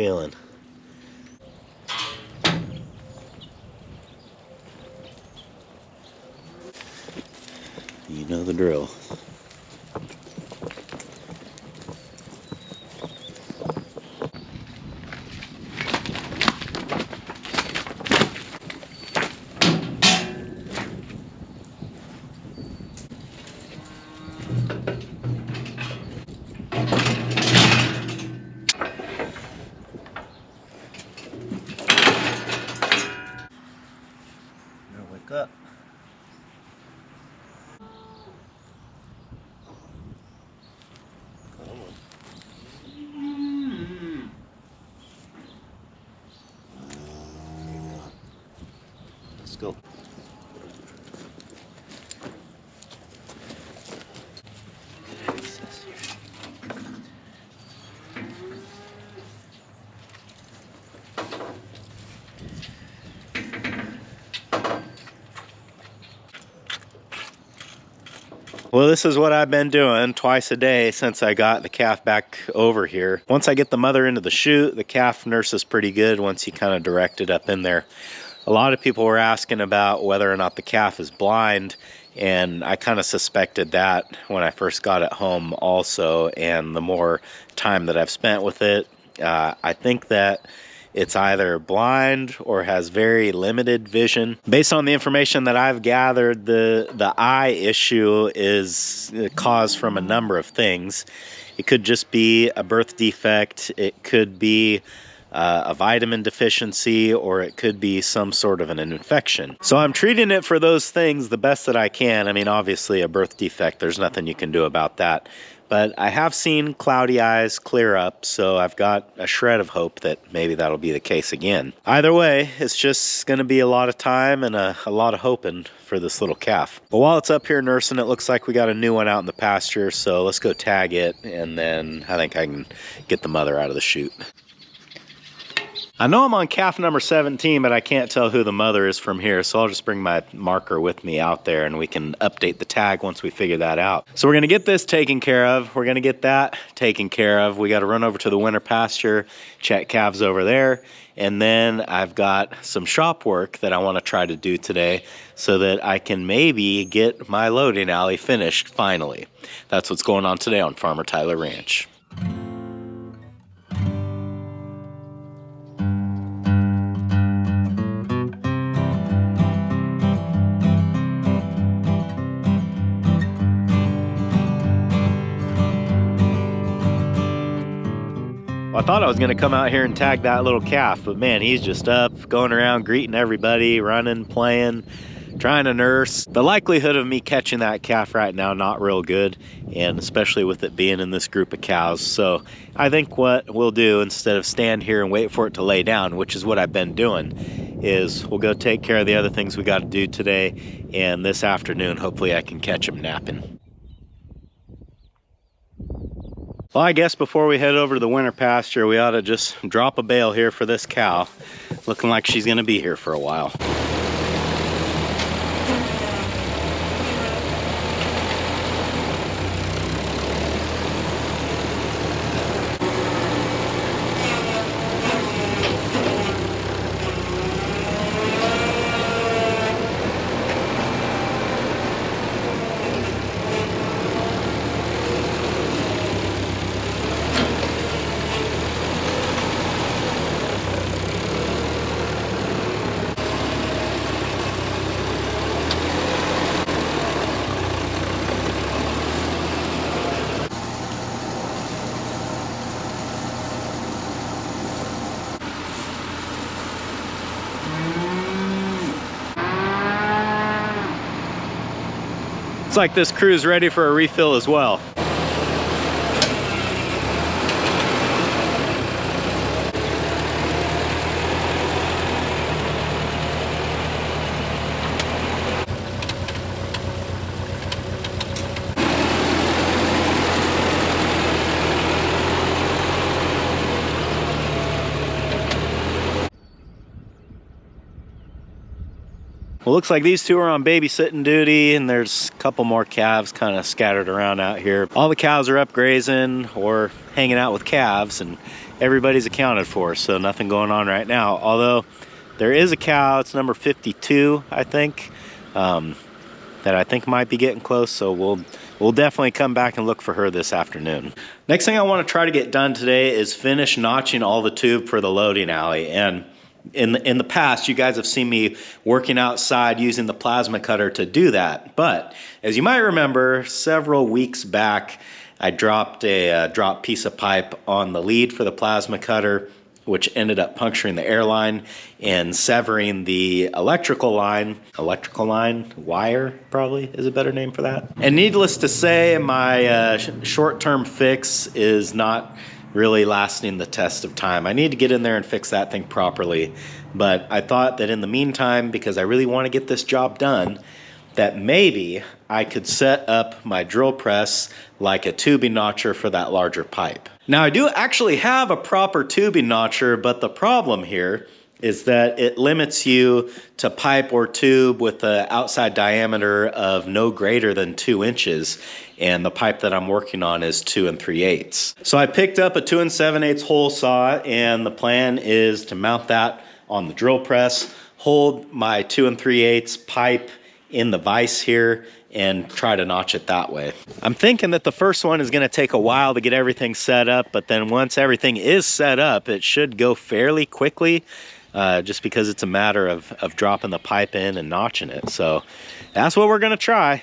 feeling? You know the drill. Wake up. Let's go. Well, this is what I've been doing twice a day since I got the calf back over here. Once I get the mother into the chute, the calf nurses pretty good once you kind of direct it up in there. A lot of people were asking about whether or not the calf is blind, and I kind of suspected that when I first got it home also, and the more time that I've spent with it, I think that it's either blind or has very limited vision. Based on the information that I've gathered, the eye issue is caused from a number of things. It could just be a birth defect, it could be a vitamin deficiency, or it could be some sort of an infection. So I'm treating it for those things the best that I can. I mean, obviously a birth defect, there's nothing you can do about that. But I have seen cloudy eyes clear up, so I've got a shred of hope that maybe that'll be the case again. Either way, it's just going to be a lot of time and a lot of hoping for this little calf. But while it's up here nursing, it looks like we got a new one out in the pasture, so let's go tag it, and then I think I can get the mother out of the chute. I know I'm on calf number 17, but I can't tell who the mother is from here, so I'll just bring my marker with me out there and we can update the tag once we figure that out. So we're gonna get this taken care of. We're gonna get that taken care of. We gotta run over to the winter pasture, check calves over there, and then I've got some shop work that I wanna try to do today so that I can maybe get my loading alley finished finally. That's what's going on today on Farmer Tyler Ranch. I thought I was gonna come out here and tag that little calf, but man, he's just up, going around, greeting everybody, running, playing, trying to nurse. The likelihood of me catching that calf right now, not real good, and especially with it being in this group of cows. So I think what we'll do, instead of stand here and wait for it to lay down, which is what I've been doing, is we'll go take care of the other things we got to do today, and this afternoon, hopefully I can catch him napping. Well, I guess before we head over to the winter pasture, we ought to just drop a bale here for this cow. Looking like she's gonna be here for a while. Looks like this crew's ready for a refill as well. Well, looks like these two are on babysitting duty, and there's a couple more calves kind of scattered around out here. All the cows are up grazing or hanging out with calves, and everybody's accounted for, so nothing going on right now. Although there is a cow, it's number 52, I think, that I think might be getting close, so we'll definitely come back and look for her this afternoon. Next thing I want to try to get done today is finish notching all the tube for the loading alley. And in the past, you guys have seen me working outside using the plasma cutter to do that. But as you might remember, several weeks back, I dropped a drop piece of pipe on the lead for the plasma cutter, which ended up puncturing the air line and severing the electrical line, wire probably is a better name for that. And needless to say, my short-term fix is not really lasting the test of time. I need to get in there and fix that thing properly. But I thought that in the meantime, because I really want to get this job done, that maybe I could set up my drill press like a tubing notcher for that larger pipe. Now I do actually have a proper tubing notcher, but the problem here is that it limits you to pipe or tube with the outside diameter of no greater than 2 inches. And the pipe that I'm working on is 2 3/8. So I picked up a 2 7/8 hole saw, and the plan is to mount that on the drill press, hold my 2 3/8 pipe in the vise here, and try to notch it that way. I'm thinking that the first one is going to take a while to get everything set up, but then once everything is set up, it should go fairly quickly, just because it's a matter of dropping the pipe in and notching it. So that's what we're going to try.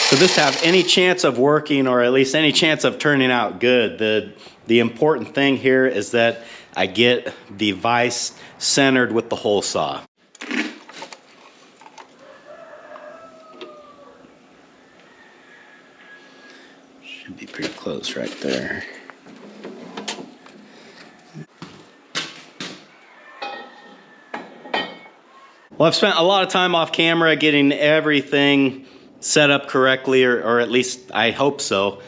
For this to have any chance of working, or at least any chance of turning out good, the important thing here is that I get the vise centered with the hole saw. Should be pretty close right there. Well, I've spent a lot of time off camera getting everything set up correctly, or at least I hope so.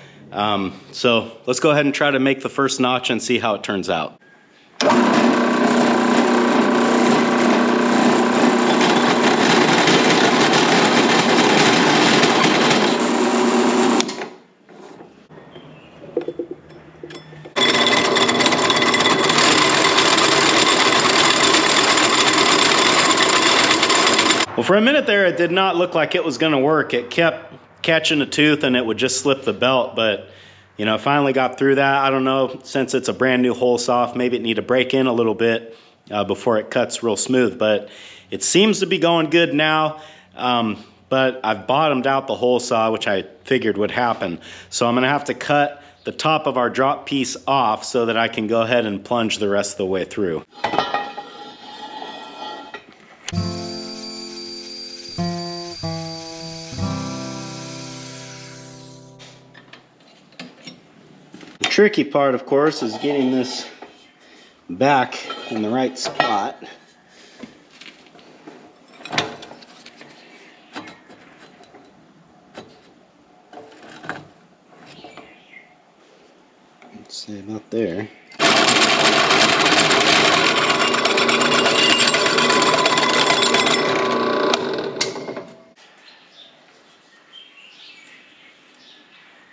So let's go ahead and try to make the first notch and see how it turns out. Well, for a minute there, it did not look like it was going to work. It kept catching a tooth and it would just slip the belt, but you know, finally got through that. I don't know, since it's a brand new hole saw, maybe it need to break in a little bit before it cuts real smooth, but it seems to be going good now. But I've bottomed out the hole saw, which I figured would happen. So I'm gonna have to cut the top of our drop piece off so that I can go ahead and plunge the rest of the way through. The tricky part, of course, is getting this back in the right spot. Let's see about there.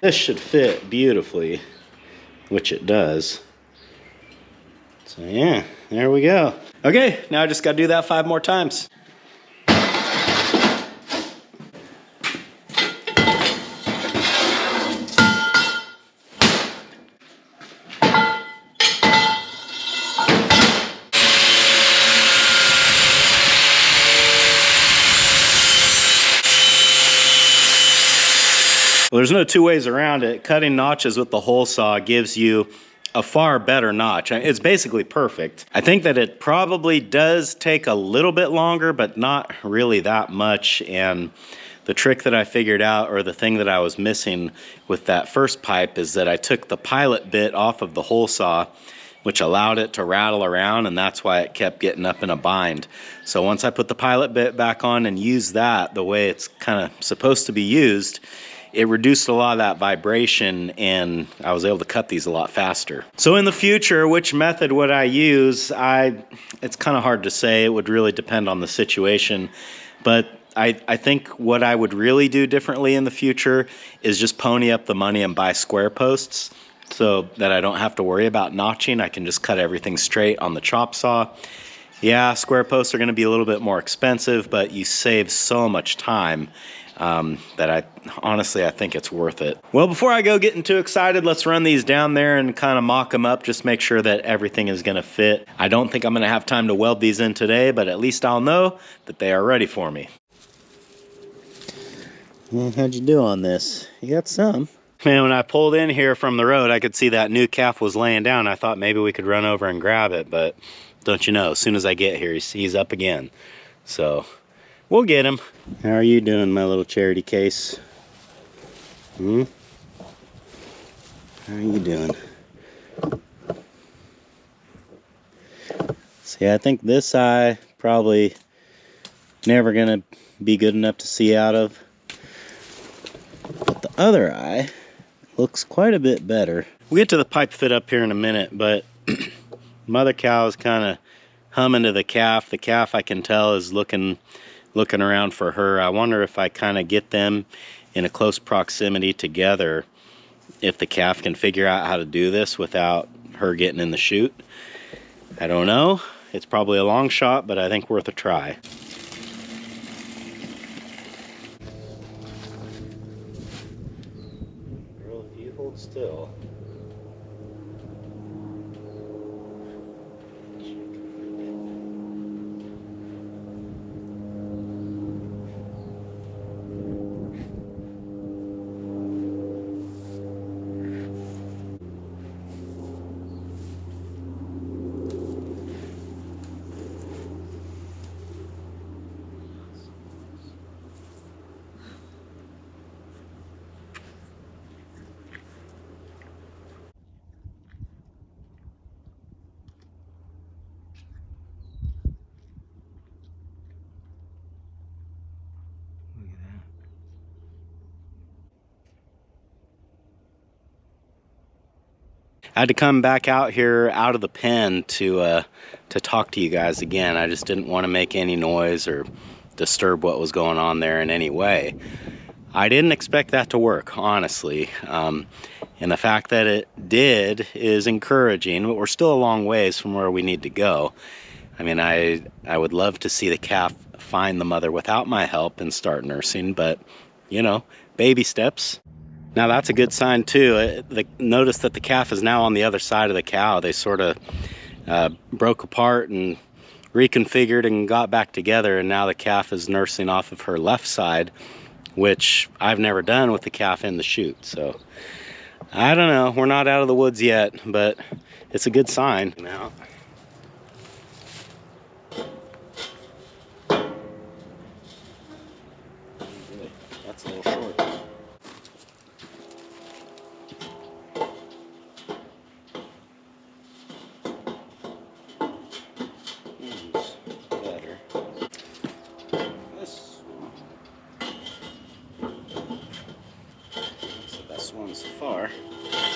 This should fit beautifully, which it does. So yeah, there we go. Okay, now I just got to do that 5 more times. Well, there's no two ways around it. Cutting notches with the hole saw gives you a far better notch. It's basically perfect. I think that it probably does take a little bit longer, but not really that much. And the trick that I figured out, or the thing that I was missing with that first pipe, is that I took the pilot bit off of the hole saw, which allowed it to rattle around, and that's why it kept getting up in a bind. So once I put the pilot bit back on and used that the way it's kind of supposed to be used, it reduced a lot of that vibration, and I was able to cut these a lot faster. So in the future, which method would I use? It's kind of hard to say. It would really depend on the situation. But I think what I would really do differently in the future is just pony up the money and buy square posts so that I don't have to worry about notching. I can just cut everything straight on the chop saw. Yeah, square posts are going to be a little bit more expensive, but you save so much time that I think it's worth it. Well, before I go getting too excited, let's run these down there and kind of mock them up, just make sure that everything is going to fit. I don't think I'm going to have time to weld these in today, but at least I'll know that they are ready for me. Well, how'd you do on this? You got some. Man, when I pulled in here from the road, I could see that new calf was laying down. I thought maybe we could run over and grab it, but don't you know, as soon as I get here, he's up again. So we'll get him. How are you doing, my little charity case? How are you doing? See, I think this eye probably never gonna be good enough to see out of. But the other eye looks quite a bit better. We'll get to the pipe fit up here in a minute, but mother cow is kind of humming to the calf. The calf, I can tell, is looking around for her. I wonder if I kind of get them in a close proximity together, if the calf can figure out how to do this without her getting in the chute. I don't know. It's probably a long shot, but I think worth a try. Girl, if you hold still. I had to come back out here out of the pen to talk to you guys again. I just didn't want to make any noise or disturb what was going on there in any way. I didn't expect that to work, honestly. And the fact that it did is encouraging, but we're still a long ways from where we need to go. I mean, I would love to see the calf find the mother without my help and start nursing, but, you know, baby steps. Now that's a good sign too. Notice that the calf is now on the other side of the cow. They sort of broke apart and reconfigured and got back together, and now the calf is nursing off of her left side, which I've never done with the calf in the chute. So I don't know, we're not out of the woods yet, but it's a good sign. Now that's a little short.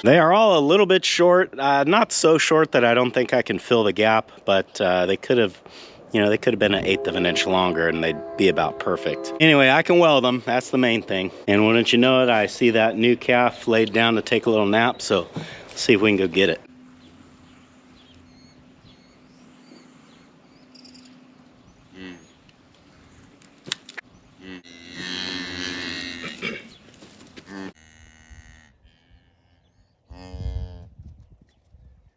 They are all a little bit short, not so short that I don't think I can fill the gap, but they could have, you know, they could have been 1/8 of an inch longer and they'd be about perfect. Anyway, I can weld them, that's the main thing. And wouldn't you know it, I see that new calf laid down to take a little nap, so let's see if we can go get it.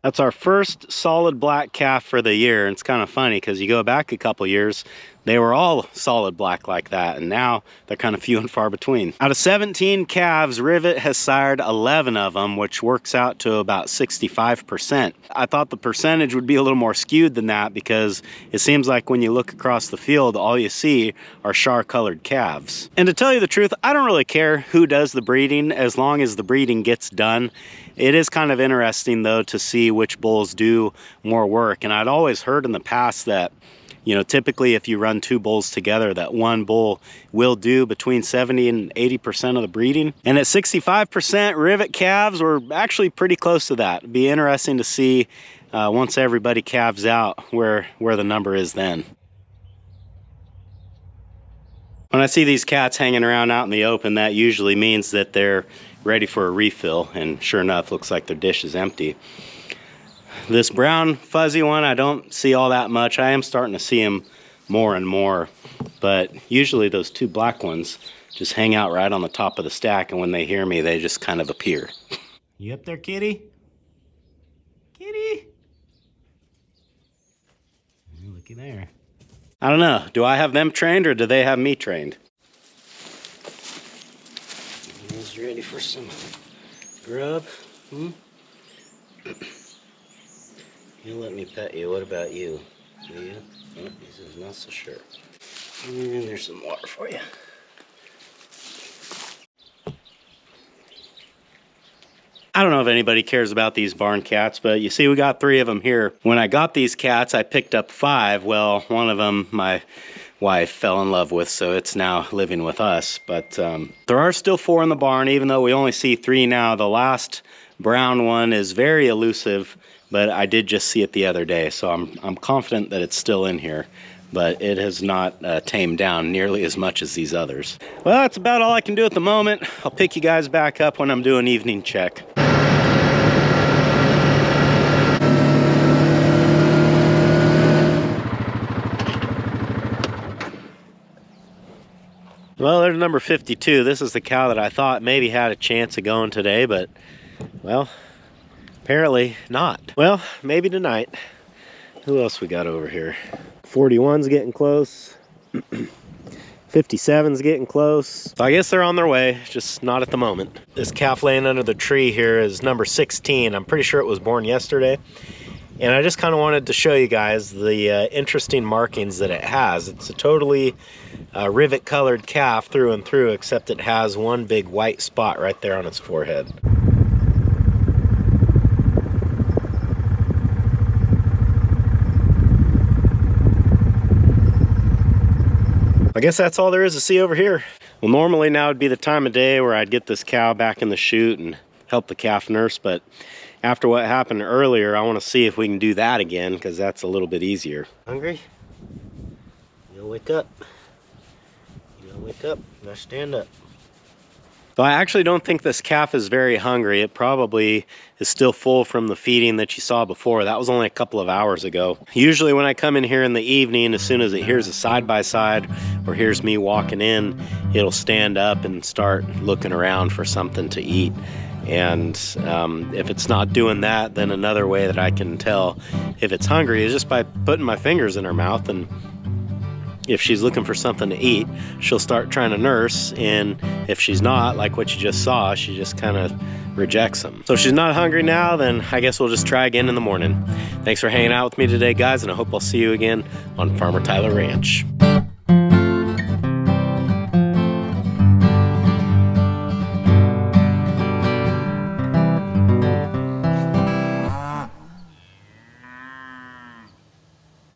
That's our first solid black calf for the year. And it's kind of funny because you go back a couple years, they were all solid black like that, and now they're kind of few and far between. Out of 17 calves, Rivet has sired 11 of them, which works out to about 65%. I thought the percentage would be a little more skewed than that because it seems like when you look across the field, all you see are char-colored calves. And to tell you the truth, I don't really care who does the breeding as long as the breeding gets done. It is kind of interesting though to see which bulls do more work. And I'd always heard in the past that, you know, typically if you run 2 bulls together, that one bull will do between 70 and 80% of the breeding. And at 65%, Rivet calves were actually pretty close to that. It'd be interesting to see once everybody calves out where the number is then. When I see these cats hanging around out in the open, that usually means that they're ready for a refill, and sure enough, looks like their dish is empty. This brown fuzzy one, I don't see all that much. I am starting to see him more and more, but usually those two black ones just hang out right on the top of the stack, and when they hear me, they just kind of appear. You up there, kitty? Kitty? Looky there. I don't know. Do I have them trained or do they have me trained? He's ready for some grub. He'll let me pet you. What about you? Do you? Oh, he says not so sure. And there's some water for you. I don't know if anybody cares about these barn cats, but you see we got 3 of them here. When I got these cats, I picked up 5. Well, one of them my wife fell in love with, so it's now living with us. But there are still 4 in the barn, even though we only see 3 now. The last brown one is very elusive, but I did just see it the other day, so I'm confident that it's still in here. But it has not tamed down nearly as much as these others. Well, that's about all I can do at the moment. I'll pick you guys back up when I'm doing evening check. Well, there's number 52. This is the cow that I thought maybe had a chance of going today, but, well, apparently not. Well, maybe tonight. Who else we got over here? 41's getting close. 57's getting close. So I guess they're on their way, just not at the moment. This calf laying under the tree here is number 16. I'm pretty sure it was born yesterday. And I just kind of wanted to show you guys the interesting markings that it has. It's a totally rivet colored calf through and through, except it has one big white spot right there on its forehead. I guess that's all there is to see over here. Well, normally now would be the time of day where I'd get this cow back in the chute and help the calf nurse, but after what happened earlier, I want to see if we can do that again, because that's a little bit easier. Hungry? You'll wake up. You'll wake up. Now stand up. So I actually don't think this calf is very hungry. It probably is still full from the feeding that you saw before. That was only a couple of hours ago. Usually when I come in here in the evening, as soon as it hears a side-by-side or hears me walking in, it'll stand up and start looking around for something to eat. And if it's not doing that, then another way that I can tell if it's hungry is just by putting my fingers in her mouth, and if she's looking for something to eat, she'll start trying to nurse, and if she's not, like what you just saw, she just kind of rejects them. So if she's not hungry now, then I guess we'll just try again in the morning. Thanks for hanging out with me today, guys, and I hope I'll see you again on Farmer Tyler Ranch.